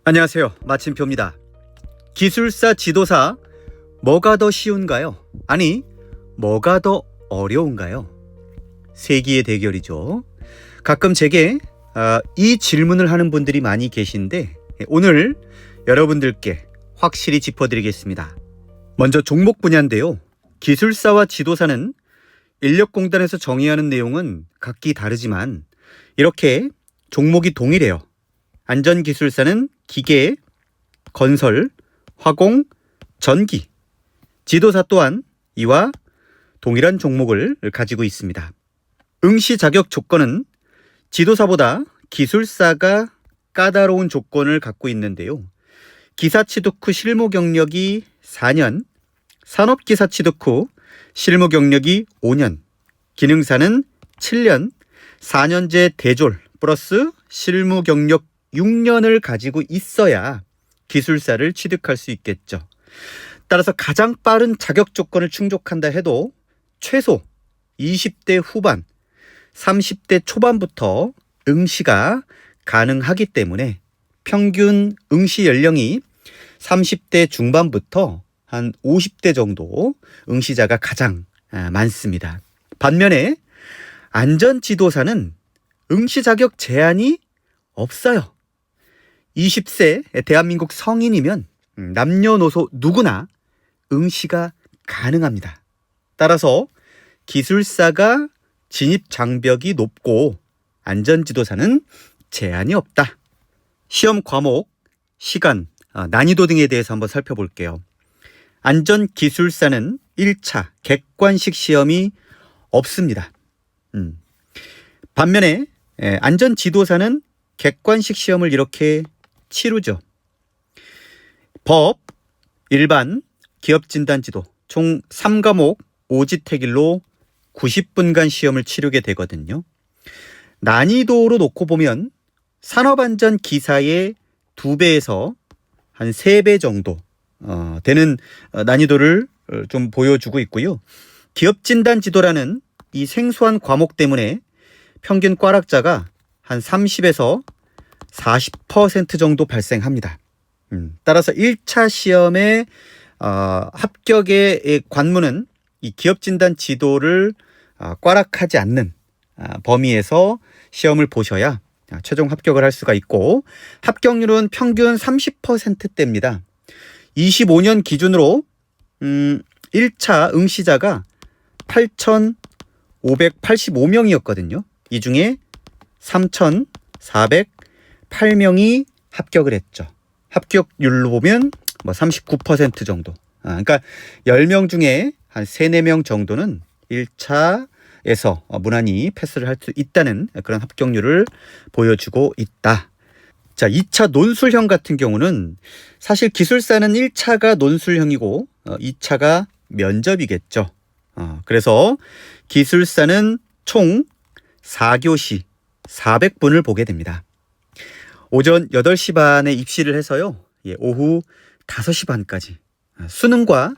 안녕하세요. 마침표입니다. 기술사, 지도사, 뭐가 더 쉬운가요? 아니, 뭐가 더 어려운가요? 세기의 대결이죠. 가끔 제게 이 질문을 하는 분들이 많이 계신데 오늘 여러분들께 확실히 짚어드리겠습니다. 먼저 종목 분야인데요. 기술사와 지도사는 인력공단에서 정의하는 내용은 각기 다르지만 이렇게 종목이 동일해요. 안전기술사는 기계, 건설, 화공, 전기, 지도사 또한 이와 동일한 종목을 가지고 있습니다. 응시 자격 조건은 지도사보다 기술사가 까다로운 조건을 갖고 있는데요. 기사 취득 후 실무 경력이 4년, 산업기사 취득 후 실무 경력이 5년, 기능사는 7년, 4년제 대졸 플러스 실무 경력 6년을 가지고 있어야 기술사를 취득할 수 있겠죠. 따라서 가장 빠른 자격 조건을 충족한다 해도 최소 20대 후반, 30대 초반부터 응시가 가능하기 때문에 평균 응시 연령이 30대 중반부터 한 50대 정도 응시자가 가장 많습니다. 반면에 안전지도사는 응시 자격 제한이 없어요. 20세 대한민국 성인이면 남녀노소 누구나 응시가 가능합니다. 따라서 기술사가 진입 장벽이 높고 안전지도사는 제한이 없다. 시험 과목, 시간, 난이도 등에 대해서 한번 살펴볼게요. 안전기술사는 1차 객관식 시험이 없습니다. 반면에 안전지도사는 객관식 시험을 이렇게 치르죠. 법, 일반, 기업진단지도 총 3과목 5지택일로 90분간 시험을 치르게 되거든요. 난이도로 놓고 보면 산업안전기사의 2배에서 한 3배 정도 되는 난이도를 좀 보여주고 있고요. 기업진단지도라는 이 생소한 과목 때문에 평균 꽈락자가 한 30에서 40% 정도 발생합니다. 따라서 1차 시험의 합격의 관문은 이 기업진단 지도를 꽈락하지 않는 범위에서 시험을 보셔야 최종 합격을 할 수가 있고 합격률은 평균 30%대입니다. 25년 기준으로 1차 응시자가 8,585명이었거든요. 이 중에 3,408명이 합격을 했죠. 합격률로 보면 39% 정도. 그러니까 10명 중에 한 3, 4명 정도는 1차에서 무난히 패스를 할 수 있다는 그런 합격률을 보여주고 있다. 자, 2차 논술형 같은 경우는 사실 기술사는 1차가 논술형이고 2차가 면접이겠죠. 그래서 기술사는 총 4교시 400분을 보게 됩니다. 오전 8시 반에 입시를 해서요. 오후 5시 반까지 수능과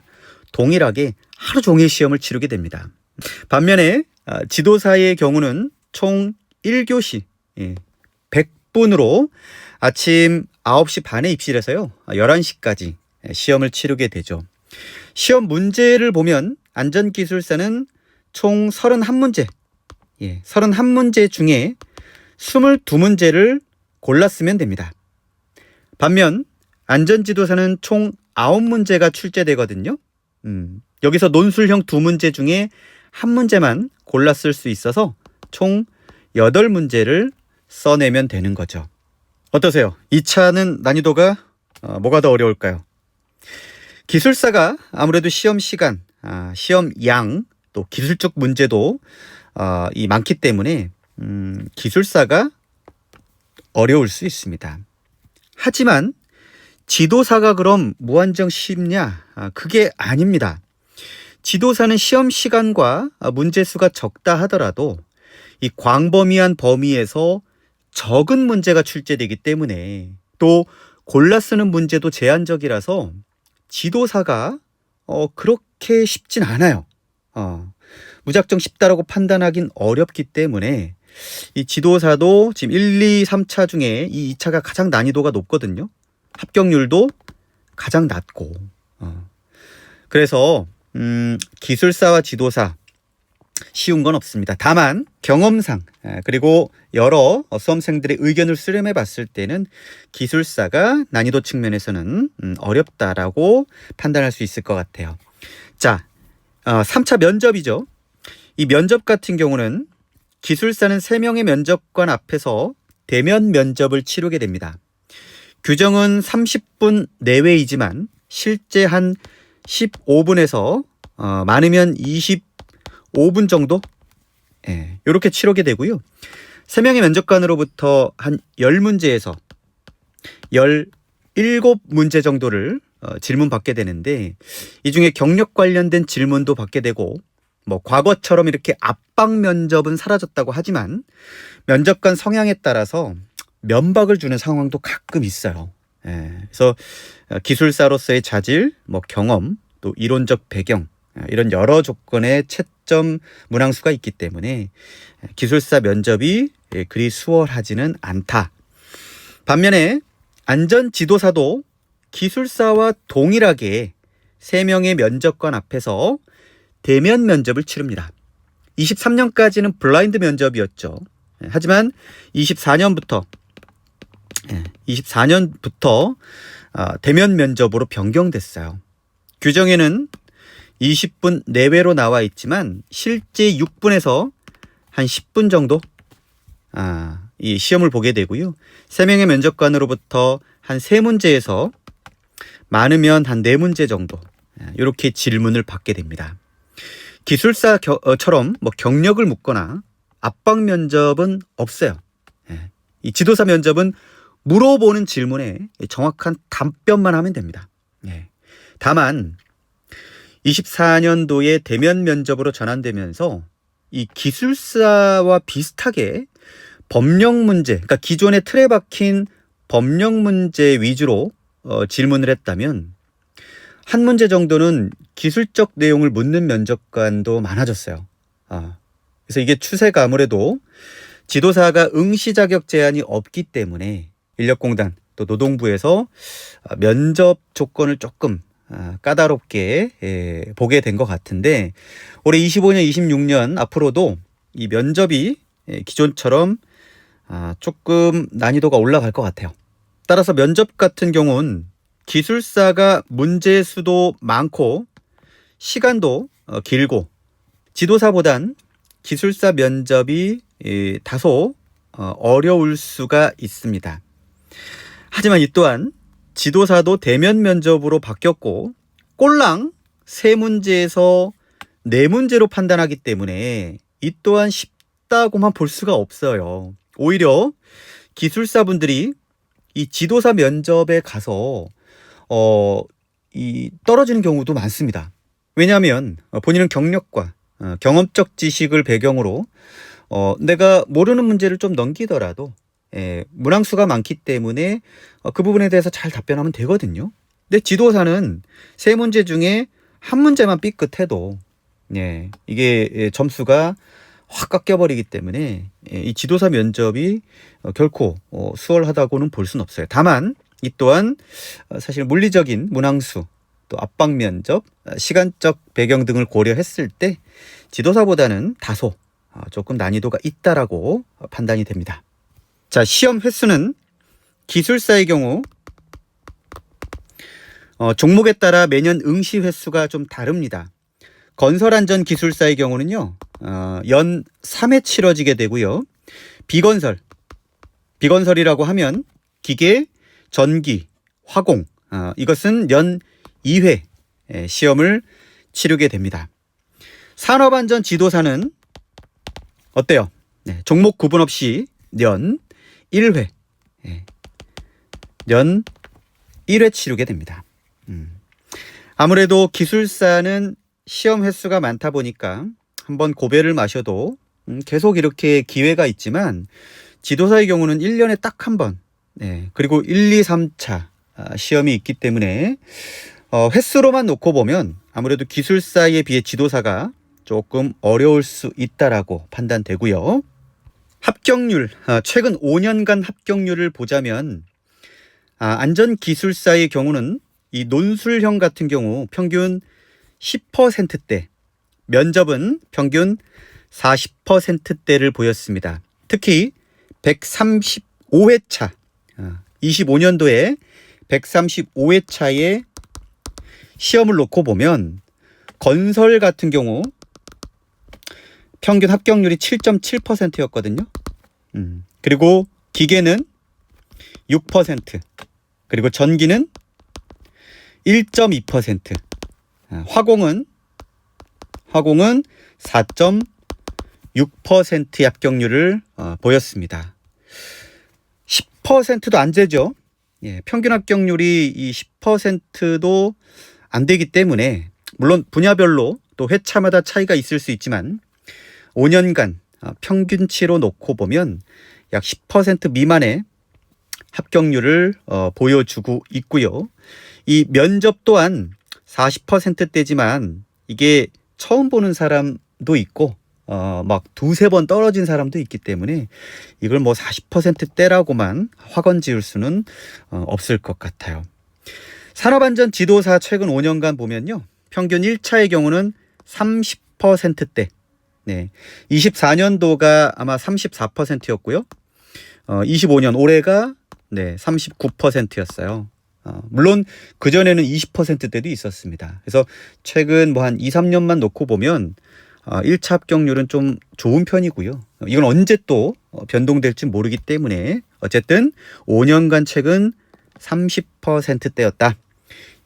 동일하게 하루 종일 시험을 치르게 됩니다. 반면에 지도사의 경우는 총 1교시 100분으로 아침 9시 반에 입시를 해서요. 11시까지 시험을 치르게 되죠. 시험 문제를 보면 안전기술사는 총 31문제 31문제 중에 22문제를 골랐으면 됩니다. 반면 안전지도사는 총 9문제가 출제되거든요. 여기서 논술형 2문제 중에 1문제만 골랐을 수 있어서 총 8문제를 써내면 되는 거죠. 어떠세요? 2차는 난이도가 뭐가 더 어려울까요? 기술사가 아무래도 시험 시간, 시험 양, 또 기술적 문제도 많기 때문에 기술사가 어려울 수 있습니다. 하지만 지도사가 그럼 무한정 쉽냐? 그게 아닙니다. 지도사는 시험 시간과 문제 수가 적다 하더라도 이 광범위한 범위에서 적은 문제가 출제되기 때문에 또 골라 쓰는 문제도 제한적이라서 지도사가 그렇게 쉽진 않아요. 무작정 쉽다라고 판단하긴 어렵기 때문에 이 지도사도 지금 1, 2, 3차 중에 이 2차가 가장 난이도가 높거든요. 합격률도 가장 낮고 그래서 기술사와 지도사 쉬운 건 없습니다. 다만 경험상 그리고 여러 수험생들의 의견을 수렴해 봤을 때는 기술사가 난이도 측면에서는 어렵다라고 판단할 수 있을 것 같아요. 자, 3차 면접이죠. 이 면접 같은 경우는 기술사는 3명의 면접관 앞에서 대면 면접을 치르게 됩니다. 규정은 30분 내외이지만 실제 한 15분에서 많으면 25분 정도 이렇게 치르게 되고요. 3명의 면접관으로부터 한 10문제에서 17문제 정도를 질문 받게 되는데 이 중에 경력 관련된 질문도 받게 되고 뭐 과거처럼 이렇게 압박 면접은 사라졌다고 하지만 면접관 성향에 따라서 면박을 주는 상황도 가끔 있어요. 그래서 기술사로서의 자질, 뭐 경험, 또 이론적 배경 이런 여러 조건의 채점 문항수가 있기 때문에 기술사 면접이 그리 수월하지는 않다. 반면에 안전지도사도 기술사와 동일하게 3명의 면접관 앞에서 대면 면접을 치릅니다. 23년까지는 블라인드 면접이었죠. 하지만 24년부터 대면 면접으로 변경됐어요. 규정에는 20분 내외로 나와 있지만 실제 6분에서 한 10분 정도 이 시험을 보게 되고요. 3명의 면접관으로부터 한 3문제에서 많으면 한 4문제 정도 이렇게 질문을 받게 됩니다. 기술사처럼 뭐 경력을 묻거나 압박 면접은 없어요. 이 지도사 면접은 물어보는 질문에 정확한 답변만 하면 됩니다. 다만 24년도에 대면 면접으로 전환되면서 이 기술사와 비슷하게 법령 문제, 그러니까 기존의 틀에 박힌 법령 문제 위주로 질문을 했다면 한 문제 정도는 기술적 내용을 묻는 면접관도 많아졌어요. 그래서 이게 추세가 아무래도 지도사가 응시 자격 제한이 없기 때문에 인력공단 또 노동부에서 면접 조건을 조금 까다롭게 보게 된 것 같은데 올해 25년, 26년 앞으로도 이 면접이 기존처럼 조금 난이도가 올라갈 것 같아요. 따라서 면접 같은 경우는 기술사가 문제 수도 많고 시간도 길고 지도사보단 기술사 면접이 다소 어려울 수가 있습니다. 하지만 이 또한 지도사도 대면 면접으로 바뀌었고 꼴랑 3문제에서 4문제로 판단하기 때문에 이 또한 쉽다고만 볼 수가 없어요. 오히려 기술사분들이 이 지도사 면접에 가서 떨어지는 경우도 많습니다. 왜냐하면 본인은 경력과 경험적 지식을 배경으로 내가 모르는 문제를 좀 넘기더라도 문항수가 많기 때문에 그 부분에 대해서 잘 답변하면 되거든요. 근데 지도사는 3문제 중에 한 문제만 삐끗해도 이게 점수가 확 깎여버리기 때문에 이 지도사 면접이 결코 수월하다고는 볼 수는 없어요. 다만 이 또한 사실 물리적인 문항수 또 압박 면접, 시간적 배경 등을 고려했을 때 지도사보다는 다소 조금 난이도가 있다라고 판단이 됩니다. 자, 시험 횟수는 기술사의 경우 종목에 따라 매년 응시 횟수가 좀 다릅니다. 건설안전기술사의 경우는요, 연 3회 치러지게 되고요. 비건설이라고 하면 기계, 전기, 화공, 이것은 연 2회 시험을 치르게 됩니다. 산업안전지도사는 어때요? 종목 구분 없이 연 1회, 연 1회 치르게 됩니다. 아무래도 기술사는 시험 횟수가 많다 보니까 한번 고배를 마셔도 계속 이렇게 기회가 있지만 지도사의 경우는 1년에 딱 한 번, 그리고 1, 2, 3차 시험이 있기 때문에 횟수로만 놓고 보면 아무래도 기술사에 비해 지도사가 조금 어려울 수 있다라고 판단되고요. 합격률, 최근 5년간 합격률을 보자면 안전기술사의 경우는 이 논술형 같은 경우 평균 10%대, 면접은 평균 40%대를 보였습니다. 특히 135회차, 25년도에 135회차의 시험을 놓고 보면 건설 같은 경우 평균 합격률이 7.7%였거든요. 그리고 기계는 6%, 그리고 전기는 1.2%, 화공은 4.6%의 합격률을 보였습니다. 10%도 안 되죠. 예, 평균 합격률이 이 10%도 안 되기 때문에 물론 분야별로 또 회차마다 차이가 있을 수 있지만 5년간 평균치로 놓고 보면 약 10% 미만의 합격률을 보여주고 있고요. 이 면접 또한 40%대지만 이게 처음 보는 사람도 있고 막 두세 번 떨어진 사람도 있기 때문에 이걸 뭐 40%대라고만 확언 지을 수는 없을 것 같아요. 산업안전 지도사 최근 5년간 보면요. 평균 1차의 경우는 30%대. 네. 24년도가 아마 34%였고요. 25년 올해가 39%였어요. 물론 그전에는 20%대도 있었습니다. 그래서 최근 뭐 한 2, 3년만 놓고 보면 1차 합격률은 좀 좋은 편이고요. 이건 언제 또 변동될지 모르기 때문에 어쨌든 5년간 최근 30%대였다.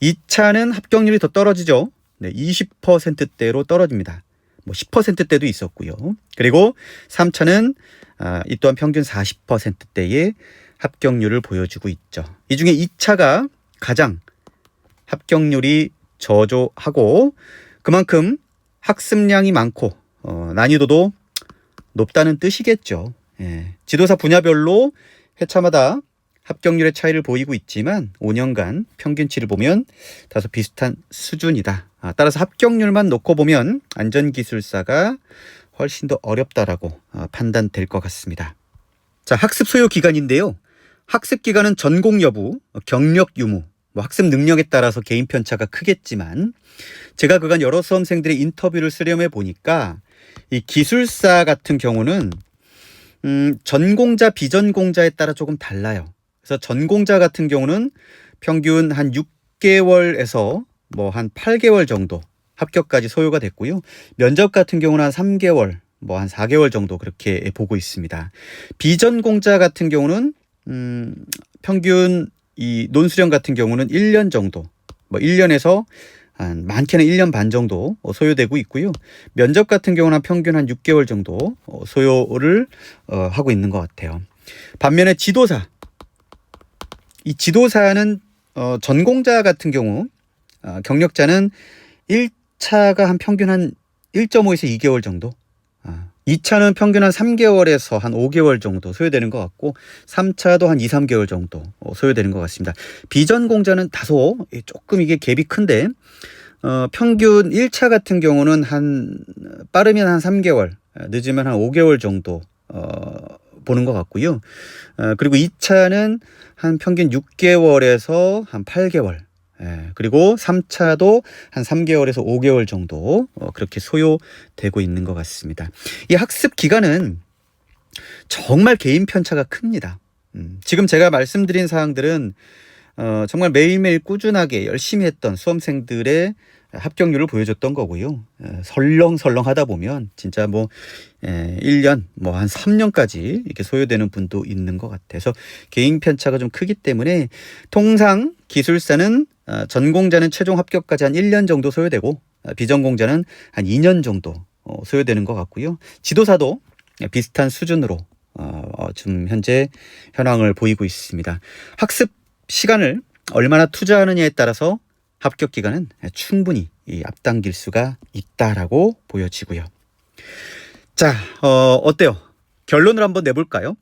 2차는 합격률이 더 떨어지죠. 20%대로 떨어집니다. 뭐 10%대도 있었고요. 그리고 3차는 이 또한 평균 40%대의 합격률을 보여주고 있죠. 이 중에 2차가 가장 합격률이 저조하고 그만큼 학습량이 많고 난이도도 높다는 뜻이겠죠. 예. 지도사 분야별로 회차마다 합격률의 차이를 보이고 있지만 5년간 평균치를 보면 다소 비슷한 수준이다. 따라서 합격률만 놓고 보면 안전기술사가 훨씬 더 어렵다라고 판단될 것 같습니다. 자, 학습 소요 기간인데요. 학습 기간은 전공 여부, 경력 유무, 학습 능력에 따라서 개인 편차가 크겠지만 제가 그간 여러 수험생들의 인터뷰를 수렴해 보니까 이 기술사 같은 경우는 전공자, 비전공자에 따라 조금 달라요. 그래서 전공자 같은 경우는 평균 한 6개월에서 뭐 한 8개월 정도 합격까지 소요가 됐고요. 면접 같은 경우는 한 3개월, 뭐 한 4개월 정도 그렇게 보고 있습니다. 비전공자 같은 경우는 평균 이 논수령 같은 경우는 1년 정도, 뭐 1년에서 한 많게는 1년 반 정도 소요되고 있고요. 면접 같은 경우는 평균 한 6개월 정도 소요를 하고 있는 것 같아요. 반면에 지도사, 이 지도사는 전공자 같은 경우 경력자는 1차가 한 평균 한 1.5에서 2개월 정도, 2차는 평균 한 3개월에서 한 5개월 정도 소요되는 것 같고 3차도 한 2, 3개월 정도 소요되는 것 같습니다. 비전공자는 다소 조금 이게 갭이 큰데 평균 1차 같은 경우는 빠르면 한 3개월, 늦으면 한 5개월 정도 보는 것 같고요. 그리고 2차는 한 평균 6개월에서 한 8개월, 그리고 3차도 한 3개월에서 5개월 정도 그렇게 소요되고 있는 것 같습니다. 이 학습 기간은 정말 개인 편차가 큽니다. 지금 제가 말씀드린 사항들은 정말 매일매일 꾸준하게 열심히 했던 수험생들의 합격률을 보여줬던 거고요. 설렁설렁 하다 보면 진짜 뭐 1년, 뭐 한 3년까지 이렇게 소요되는 분도 있는 것 같아서 개인 편차가 좀 크기 때문에 통상 기술사는 전공자는 최종 합격까지 한 1년 정도 소요되고 비전공자는 한 2년 정도 소요되는 것 같고요. 지도사도 비슷한 수준으로 지금 현재 현황을 보이고 있습니다. 학습 시간을 얼마나 투자하느냐에 따라서 합격 기간은 충분히 앞당길 수가 있다라고 보여지고요. 자, 어때요? 결론을 한번 내볼까요?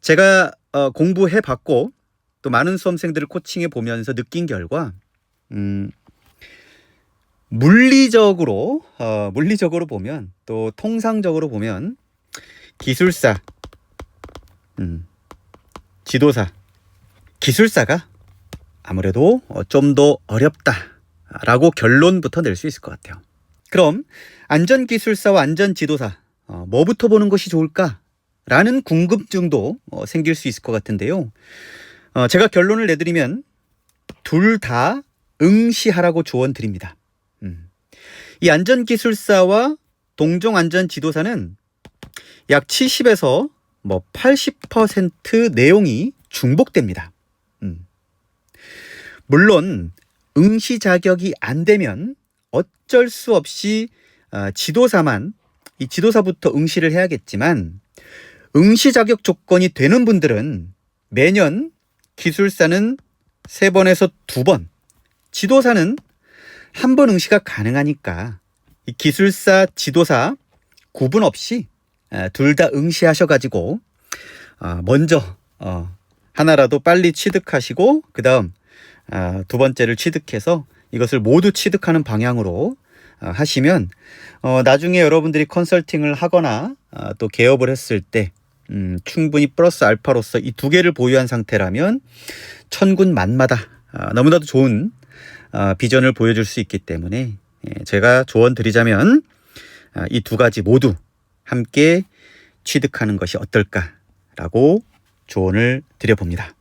제가 공부해 봤고 또 많은 수험생들을 코칭해 보면서 느낀 결과 물리적으로 보면 또 통상적으로 보면 기술사, 지도사, 기술사가 아무래도 좀 더 어렵다라고 결론부터 낼 수 있을 것 같아요. 그럼 안전기술사와 안전지도사 뭐부터 보는 것이 좋을까라는 궁금증도 생길 수 있을 것 같은데요. 제가 결론을 내드리면 둘 다 응시하라고 조언 드립니다. 이 안전기술사와 동종안전지도사는 약 70에서 80% 내용이 중복됩니다. 물론 응시 자격이 안 되면 어쩔 수 없이 지도사만 이 지도사부터 응시를 해야겠지만 응시 자격 조건이 되는 분들은 매년 기술사는 3번에서 2번, 지도사는 1번 응시가 가능하니까 이 기술사, 지도사 구분 없이 둘 다 응시하셔가지고 먼저 하나라도 빨리 취득하시고 그 다음 2번째를 취득해서 이것을 모두 취득하는 방향으로 하시면 나중에 여러분들이 컨설팅을 하거나 또 개업을 했을 때 충분히 플러스 알파로서 이 2개를 보유한 상태라면 천군만마다 너무나도 좋은 비전을 보여줄 수 있기 때문에 제가 조언 드리자면 이 2가지 모두 함께 취득하는 것이 어떨까라고 조언을 드려봅니다.